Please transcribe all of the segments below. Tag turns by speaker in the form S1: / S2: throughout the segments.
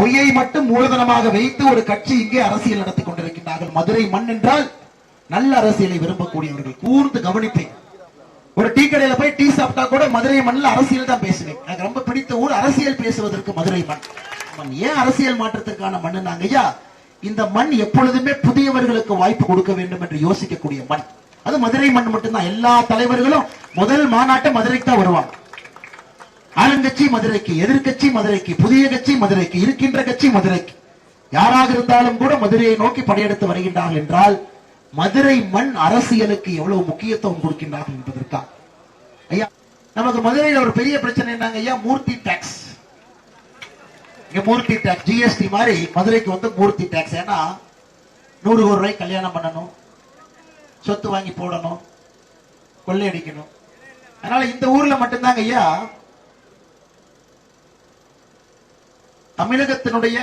S1: பொய்யை மட்டும் மூலதனமாக வைத்து ஒரு கட்சி இங்கே அரசியல் நடத்தி கொண்டிருக்கின்றார்கள். மதுரை மண் என்றால் நல்ல அரசியலை விரும்பக்கூடியவர்கள். கூர்ந்து கவனிப்பேன். ஒரு டீ கடையில போய் டீ சாப்பிட்டா கூட மதுரை மண்ணில் அரசியல் தான் பேசுவேன். எனக்கு ரொம்ப பிடித்த ஊர் அரசியல் பேசுவதற்கு மதுரை மண். ஏன் அரசியல் மாற்றத்திற்கான மண் நாங்க ஐயா? இந்த மண் எப்பொழுதுமே புதியவர்களுக்கு வாய்ப்பு கொடுக்க வேண்டும் என்று யோசிக்கக்கூடிய மண். அது மதுரை மண் மட்டும்தான். எல்லா தலைவர்களும் முதல் மாநாட்டை மதுரைக்கு தான் வருவாங்க. ஆளுங்கட்சி மதுரைக்கு, எதிர்கட்சி மதுரைக்கு, புதிய கட்சி மதுரைக்கு, இருக்கின்ற கட்சி மதுரைக்கு. யாராக இருந்தாலும் கூட மதுரையை நோக்கி படையெடுத்து வருகின்றார்கள் என்றால் மதுரை மண் அரசியலுக்கு எவ்வளவு முக்கியத்துவம் கொடுக்கின்றார்கள் என்பதற்காக. ஐயா, நமக்கு மதுரையில் ஒரு பெரிய பிரச்சனை என்னங்க ஐயா? மூர்த்தி டாக்ஸ். இங்க மூர்த்தி டாக்ஸ், ஜிஎஸ்டி மாதிரி மதுரைக்கு வந்து மூர்த்தி டாக்ஸ். ஏன்னா 100 கோடி ரூபாய் கல்யாணம் பண்ணணும், சொத்து வாங்கி போடணும், கொள்ளையடிக்கணும். அதனால இந்த ஊர்ல மட்டும்தாங்க ஐயா தமிழகத்தினுடைய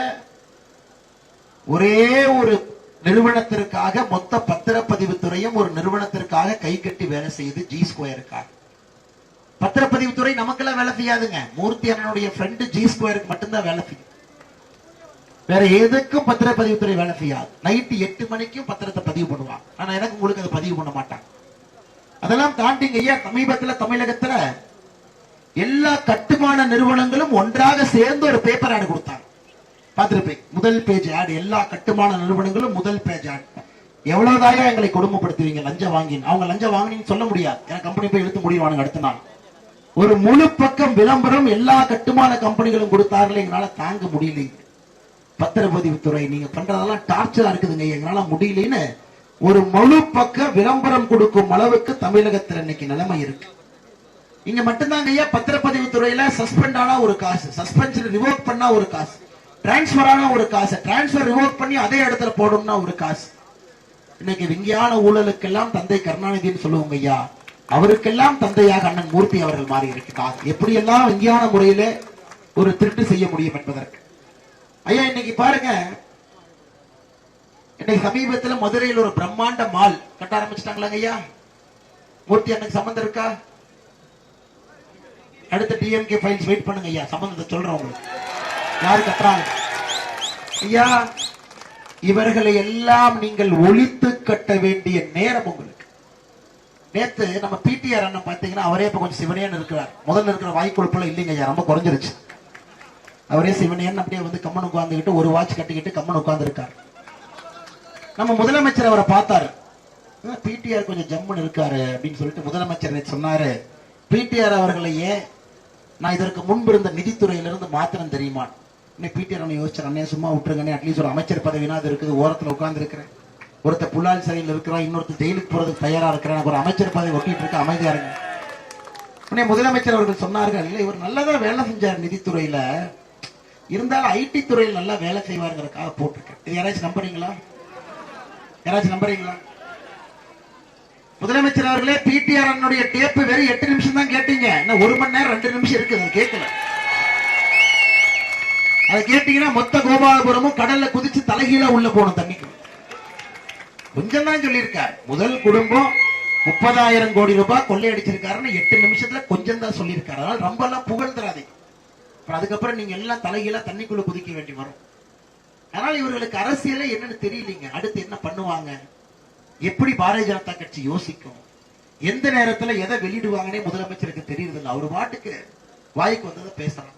S1: ஒரே ஒரு நிறுவனத்திற்காக மொத்த பத்திரப்பதிவு துறையும் ஒரு நிறுவனத்திற்காக கை கட்டி வேலை செய்யுது, ஜி ஸ்கொயருக்காக. பத்திரப்பதிவு துறை நமக்கெல்லாம் வேலை செய்யாதுங்க. மூர்த்தி அண்ணனுடைய ஃப்ரெண்டு ஜி ஸ்கொயருக்கு மட்டும்தான் வேலை செய்யும். வேற எதுக்கும் பத்திரப்பதிவு துறை வேலை செய்யாது. நைட்டு 8 மணிக்கும் பத்திரத்தை பதிவு பண்ணுவாங்க. ஆனா எனக்கு உங்களுக்கு அதை பதிவு பண்ண மாட்டாங்க. அதெல்லாம் தாண்டிங்க ஐயா, சமீபத்தில் தமிழகத்துல எல்லா கட்டுமான நிறுவனங்களும் ஒன்றாக சேர்ந்து ஒரு பேப்பர் ஆட் கொடுத்தாங்க. பார்த்திருப்பேன். முதல் பேஜ் ஆட். எல்லா கட்டுமான நிறுவனங்களும் முதல் பேஜ் ஆட். எவ்வளவுதாயா எங்களை கொடுமைப்படுத்துவீங்க லஞ்சம் வாங்கி? அவங்க லஞ்சம் வாங்கினீங்கன்னு சொல்ல முடியாது. என் கம்பெனி போய் இழுத்து முடிவானுங்க அடுத்த நாள். ஒரு முழு பக்கம் விளம்பரம் எல்லா கட்டுமான கம்பெனிகளும் கொடுத்தார்கள். எங்களால தாங்க முடியல. பத்திரப்பதிவு துறை நீங்க பண்றதெல்லாம் டார்ச்சரா இருக்குதுங்க, எங்களால முடியலன்னு ஒரு முழு பக்க விளம்பரம் கொடுக்கும் அளவுக்கு தமிழகத்தில் இன்னைக்கு நிலைமை இருக்கு. இங்க மட்டும்தாங்க ஐயா பத்திரப்பதிவு துறையில சஸ்பெண்ட் ஆனா ஒரு காசு, சஸ்பென்ஷன் ரிவோக் பண்ணா ஒரு காசு, டிரான்ஸ்பர் ஆனா ஒரு காசு, டிரான்ஸ்பர் ரிவோக் பண்ணி அதே இடத்துல போடணும்னா ஒரு காசு. இன்னைக்கு விஞ்ஞான ஊழலுக்கெல்லாம் தந்தை கருணாநிதினு சொல்லுவோங்க ஐயா, அவருக்கெல்லாம் தந்தையாக அண்ணன் மூர்த்தி அவர்கள் மாறி இருக்கிறார். எப்படியெல்லாம் விஞ்ஞான முறையில ஒரு திருட்டு செய்ய முடியும் என்பதற்கு. ஐயா இன்னைக்கு பாருங்க, இன்னைக்கு சமீபத்தில் மதுரையில் ஒரு பிரம்மாண்ட மால் கட்ட ஆரம்பிச்சிட்டாங்களாங்க ஐயா. மூர்த்தி அண்ணனுக்கு சம்பந்தம் இருக்கா? அடுத்த டிஎம்கே ஃபைல்ஸ் வெயிட் பண்ணுங்க ஐயா, சம்பந்தத்தை சொல்றேன் உங்களுக்கு. யாரு கட்டுறாங்க ஐயா? இவர்களை எல்லாம் நீங்கள் ஒழித்து கட்ட வேண்டிய நேரம் உங்களுக்கு. நேத்து நம்ம பிடிஆர் அண்ணன் பாத்தீங்கன்னா அவரே இப்ப கொஞ்சம் சிவனேன்னு இருக்கிறார். முதல்ல இருக்கிற வாய்க்குழுப்பெல்லாம் இல்லைங்க ஐயா, ரொம்ப குறைஞ்சிருச்சு. அவரே சிவனேன்னு அப்படியே வந்து கம்மன் உட்கார்ந்துக்கிட்டு ஒரு வாட்ச் கட்டிக்கிட்டு கம்மன் உட்கார்ந்து இருக்காரு. நம்ம முதலமைச்சர் அவரை பார்த்தாரு. பிடிஆர் கொஞ்சம் ஜம்முன்னு இருக்காரு அப்படின்னு சொல்லிட்டு முதலமைச்சர் சொன்னாரு, பிடிஆர் அவர்களையே நான் இதற்கு முன்பு இருந்த நிதித்துறையிலிருந்து மாத்திரம் தெரியுமா? பிடிஆர் யோசிச்சார், அண்ணே சும்மா விட்டுருங்கண்ணே, அட்லீஸ்ட் ஒரு அமைச்சர் பதவினா அது இருக்குது, ஓரத்தில் உட்கார்ந்து இருக்கிறேன். ஒருத்தர் புலால் சிறையில் இருக்கிறான், இன்னொருத்தர் ஜெயிலுக்கு போறதுக்கு தயாரா இருக்கிறேன், ஒரு அமைச்சர் பதவி ஒட்டிட்டு இருக்க, அமைதியா இருங்க. உடனே முதலமைச்சர் அவர்கள் சொன்னார்கள், இல்ல இவர் நல்லதான் வேலை செஞ்சார் நிதித்துறையில, இருந்தாலும் ஐடி துறையில் நல்லா வேலை செய்வாருங்கிறதுக்காக போட்டிருக்கேன். இது யாராச்சும் நம்புறீங்களா? யாராச்சும் நம்புறீங்களா? முதலமைச்சர் அவர்களே, பிடிஆர் அண்ணனுடைய டேப் வெறும் 8 நிமிஷம் தான் கேட்டீங்க. 1 மணி நேரம் 2 நிமிஷம் இருக்குது, கேட்கல. அதை கேட்டீங்கன்னா மொத்த கோபாலபுரமும் கடல்ல குதிச்சு தலைகீழா உள்ள போகணும் தண்ணிக்கு. கொஞ்சம் தான் சொல்லியிருக்கார். முதல் குடும்பம் 30,000 கோடி ரூபாய் கொள்ளையடிச்சிருக்காருன்னு 8 நிமிஷத்துல கொஞ்சம் தான் சொல்லியிருக்காரு. அதனால ரொம்ப எல்லாம் புகழ்ந்துடாதீங்க. அதுக்கப்புறம் நீங்க எல்லாம் தலைகீழா தண்ணிக்குள்ள குதிக்க வேண்டி வரும். அதனால இவர்களுக்கு அரசியல என்னன்னு தெரியலீங்க. அடுத்து என்ன பண்ணுவாங்க, எப்படி பாரதிய ஜனதா கட்சி யோசிக்கும், எந்த நேரத்துல எதை வெளியிடுவாங்கன்னே முதலமைச்சருக்கு தெரியுது. அவர் பாட்டுக்கு வாய்க்கு வந்ததை பேசலாம்.